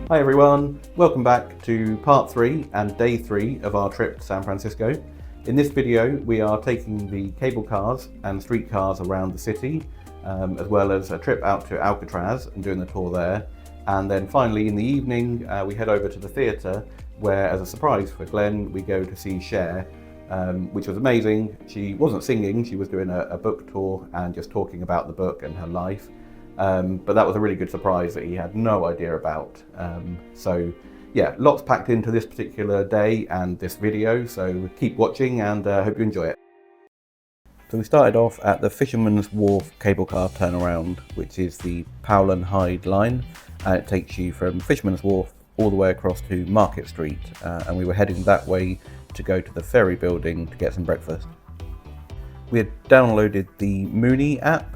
Hi everyone, welcome back to part 3 and day 3 of our trip to San Francisco. In this video we are taking the cable cars and streetcars around the city, as well as a trip out to Alcatraz and doing the tour there. And then finally in the evening we head over to the theatre where, as a surprise for Glenn, we go to see Cher, which was amazing. She wasn't singing, she was doing a book tour and just talking about the book and her life. But that was a really good surprise that he had no idea about. So yeah, lots packed into this particular day and this video, so keep watching and hope you enjoy it. So we started off at the Fisherman's Wharf cable car turnaround, which is the Powell and Hyde line, and it takes you from Fisherman's Wharf all the way across to Market Street, and we were heading that way to go to the ferry building to get some breakfast. We had downloaded the Mooney app,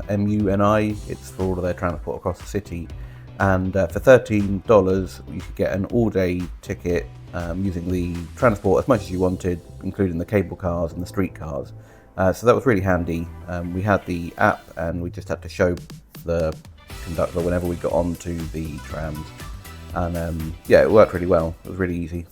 MUNI, it's for all of their transport across the city, and for $13 you could get an all-day ticket using the transport as much as you wanted, including the cable cars and the street cars. So that was really handy. We had the app and we just had to show the conductor whenever we got onto the trams, and yeah, it worked really well. It was really easy.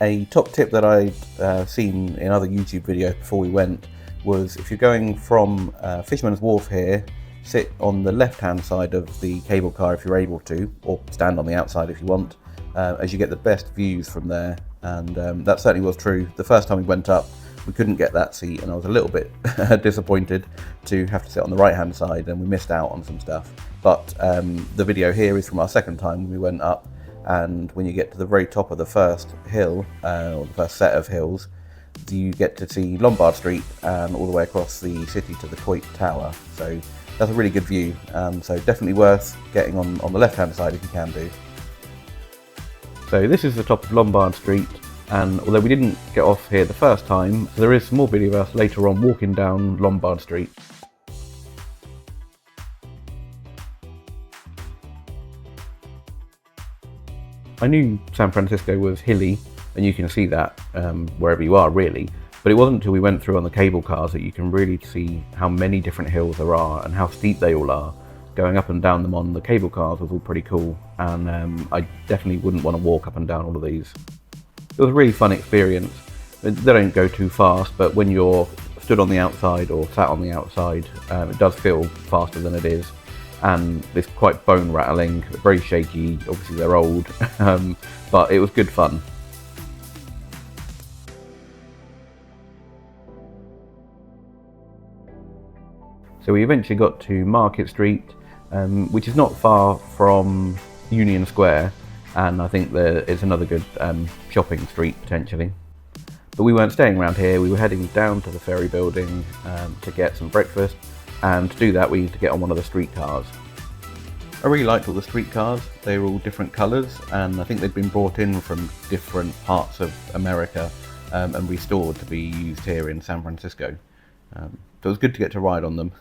A top tip that I'd seen in other YouTube videos before we went was, if you're going from Fisherman's Wharf here, sit on the left hand side of the cable car if you're able to, or stand on the outside if you want, as you get the best views from there. And that certainly was true. The first time we went up we couldn't get that seat and I was a little bit disappointed to have to sit on the right hand side, and we missed out on some stuff. But the video here is from our second time when we went up, and when you get to the very top of the first hill, or the first set of hills, you get to see Lombard Street and all the way across the city to the Coit Tower. So that's a really good view, so definitely worth getting on the left hand side if you can do. So this is the top of Lombard Street, and although we didn't get off here the first time, so there is some more video of us later on walking down Lombard Street. I knew San Francisco was hilly, and you can see that wherever you are really, but it wasn't until we went through on the cable cars that you can really see how many different hills there are and how steep they all are. Going up and down them on the cable cars was all pretty cool, and I definitely wouldn't want to walk up and down all of these. It was a really fun experience. They don't go too fast, but when you're stood on the outside or sat on the outside, it does feel faster than it is. And it's quite bone rattling, very shaky, obviously they're old, but it was good fun. So we eventually got to Market Street, which is not far from Union Square, and I think it's another good shopping street potentially. But we weren't staying around here, we were heading down to the ferry building to get some breakfast. And to do that we need to get on one of the streetcars. I really liked all the streetcars. They were all different colours, and I think they'd been brought in from different parts of America and restored to be used here in San Francisco. So it was good to get to ride on them.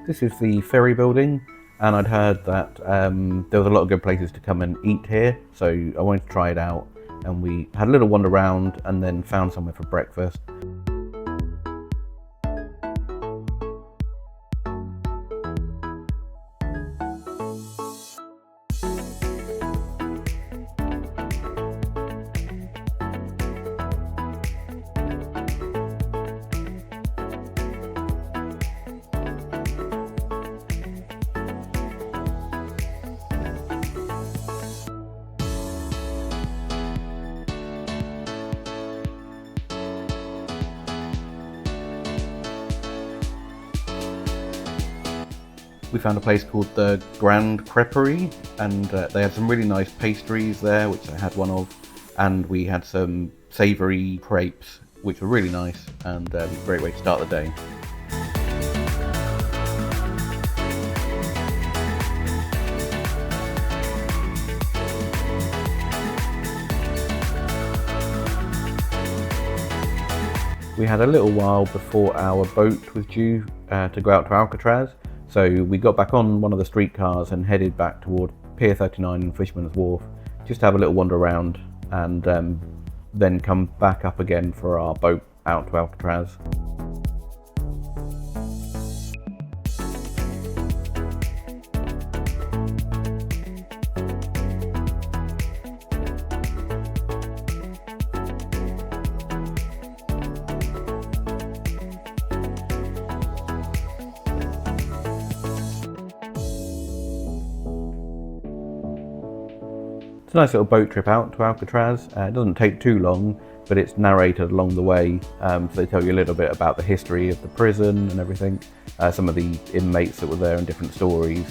This is the ferry building, and I'd heard that there was a lot of good places to come and eat here, so I wanted to try it out. And we had a little wander around and then found somewhere for breakfast. We found a place called the Grand Creperie, and they had some really nice pastries there, which I had one of, and we had some savoury crepes, which were really nice, and it was a great way to start the day. We had a little while before our boat was due to go out to Alcatraz, so we got back on one of the streetcars and headed back toward Pier 39 and Fisherman's Wharf, just to have a little wander around and then come back up again for our boat out to Alcatraz. It's a nice little boat trip out to Alcatraz. It doesn't take too long, but it's narrated along the way, so they tell you a little bit about the history of the prison and everything, some of the inmates that were there and different stories.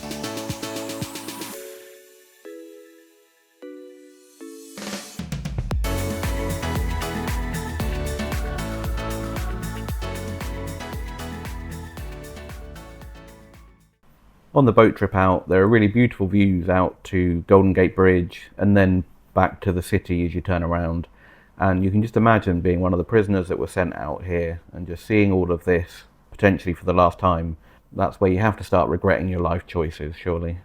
On the boat trip out, there are really beautiful views out to Golden Gate Bridge and then back to the city as you turn around. And you can just imagine being one of the prisoners that were sent out here and just seeing all of this, potentially for the last time. That's where you have to start regretting your life choices, surely.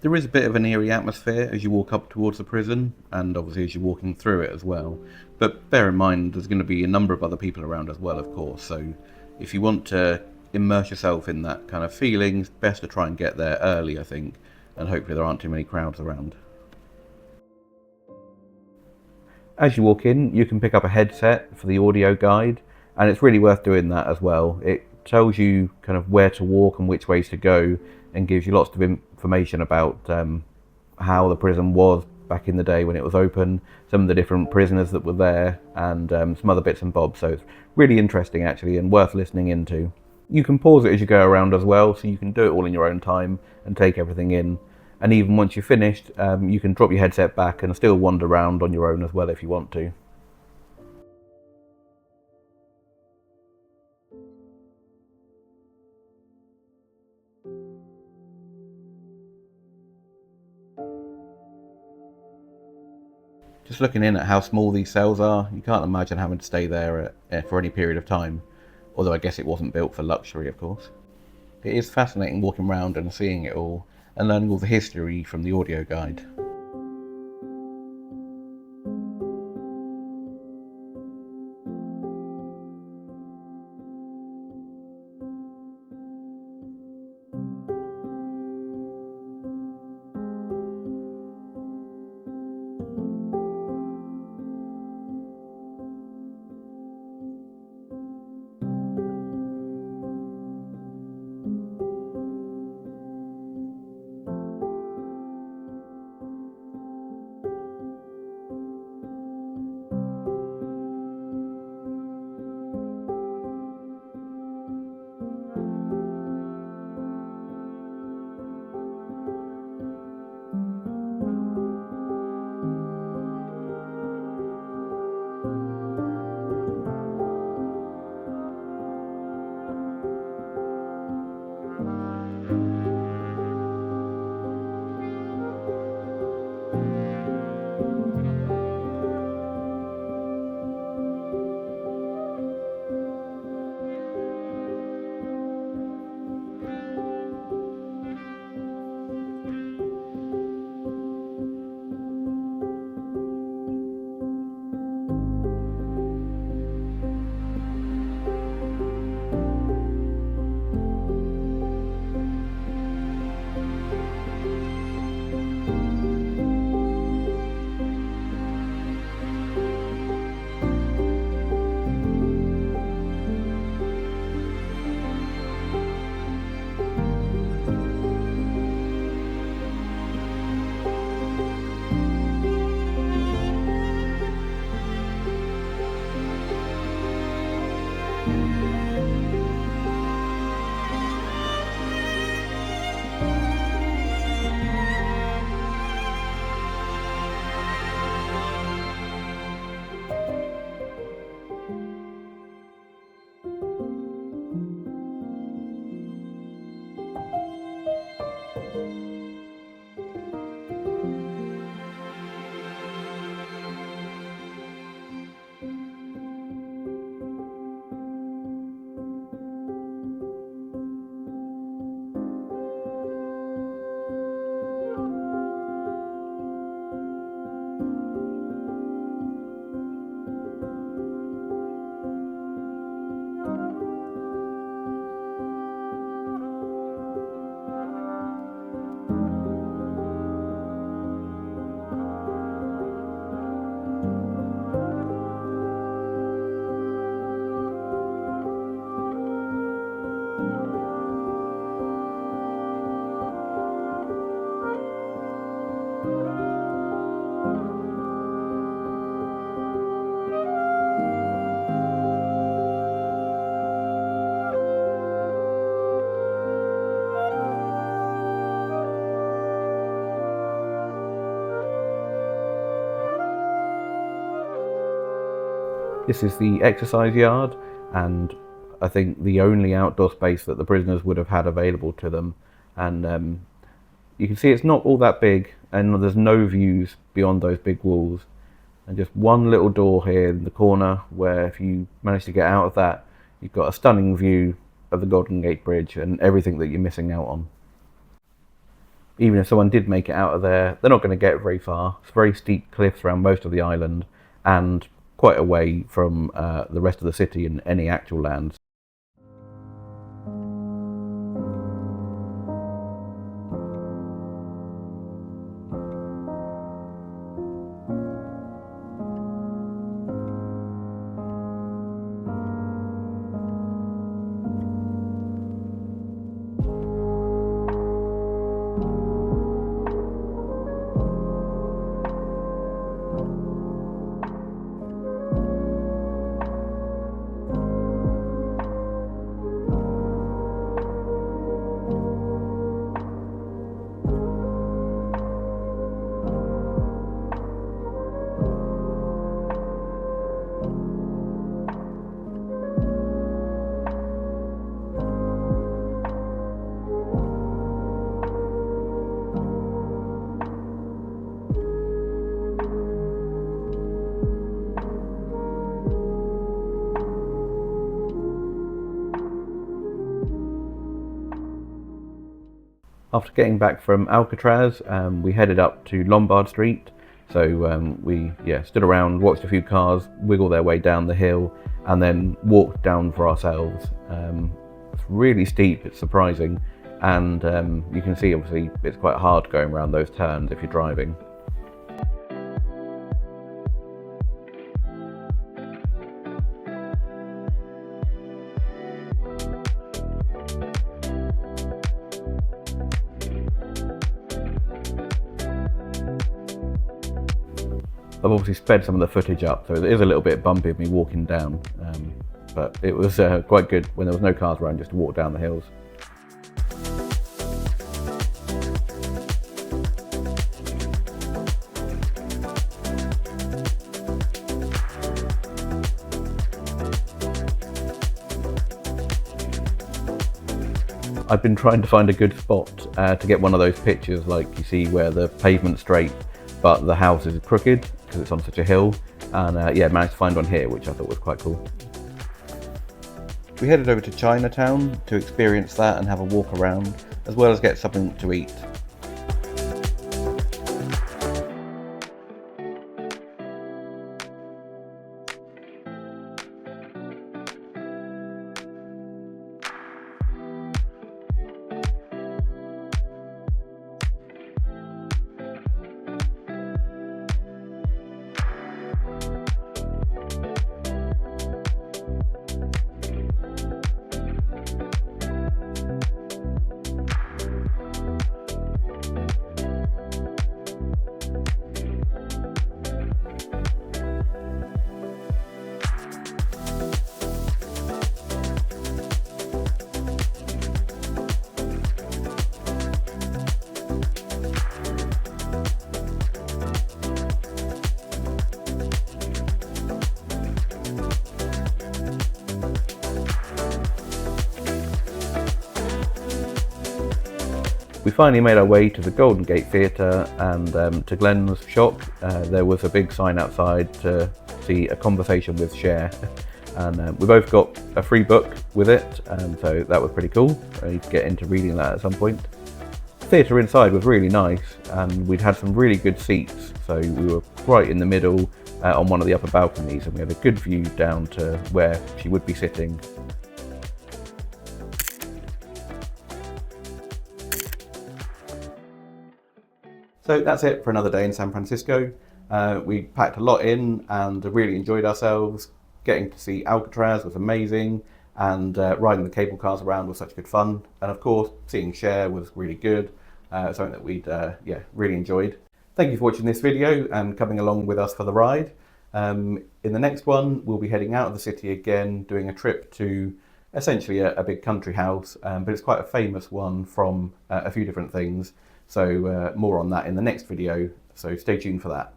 There is a bit of an eerie atmosphere as you walk up towards the prison, and obviously as you're walking through it as well. But bear in mind, there's going to be a number of other people around as well, of course, so if you want to immerse yourself in that kind of feeling, it's best to try and get there early, I think, and hopefully there aren't too many crowds around. As you walk in, you can pick up a headset for the audio guide, and it's really worth doing that as well. It tells you kind of where to walk and which ways to go, and gives you lots of information about how the prison was back in the day when it was open, some of the different prisoners that were there, and some other bits and bobs. So it's really interesting actually, and worth listening into. You can pause it as you go around as well, so you can do it all in your own time and take everything in. And even once you're finished, you can drop your headset back and still wander around on your own as well if you want to. Just looking in at how small these cells are, you can't imagine having to stay there for any period of time. Although I guess it wasn't built for luxury, of course. It is fascinating walking around and seeing it all, and learning all the history from the audio guide. This is the exercise yard, and I think the only outdoor space that the prisoners would have had available to them. And you can see it's not all that big, and there's no views beyond those big walls. And just one little door here in the corner where if you manage to get out of that, you've got a stunning view of the Golden Gate Bridge and everything that you're missing out on. Even if someone did make it out of there, they're not going to get very far. It's very steep cliffs around most of the island and quite away from the rest of the city and any actual lands. After getting back from Alcatraz, we headed up to Lombard Street. So we stood around, watched a few cars wiggle their way down the hill, and then walked down for ourselves. It's really steep, it's surprising, and you can see obviously it's quite hard going around those turns if you're driving. I've obviously sped some of the footage up, so it is a little bit bumpy of me walking down, but it was quite good when there was no cars around just to walk down the hills. I've been trying to find a good spot to get one of those pictures like you see where the pavement's straight but the house is crooked because it's on such a hill, and managed to find one here which I thought was quite cool. We headed over to Chinatown to experience that and have a walk around, as well as get something to eat. We finally made our way to the Golden Gate Theatre and to Glenn's shop. There was a big sign outside to see A Conversation with Cher, and we both got a free book with it, and so that was pretty cool. I need to get into reading that at some point. The theatre inside was really nice, and we'd had some really good seats, so we were right in the middle on one of the upper balconies, and we had a good view down to where she would be sitting. So that's it for another day in San Francisco. We packed a lot in and really enjoyed ourselves. Getting to see Alcatraz was amazing, and riding the cable cars around was such good fun. And of course, seeing Cher was really good, something that we'd really enjoyed. Thank you for watching this video and coming along with us for the ride. In the next one, we'll be heading out of the city again, doing a trip to essentially a big country house, but it's quite a famous one from a few different things. So more on that in the next video, so stay tuned for that.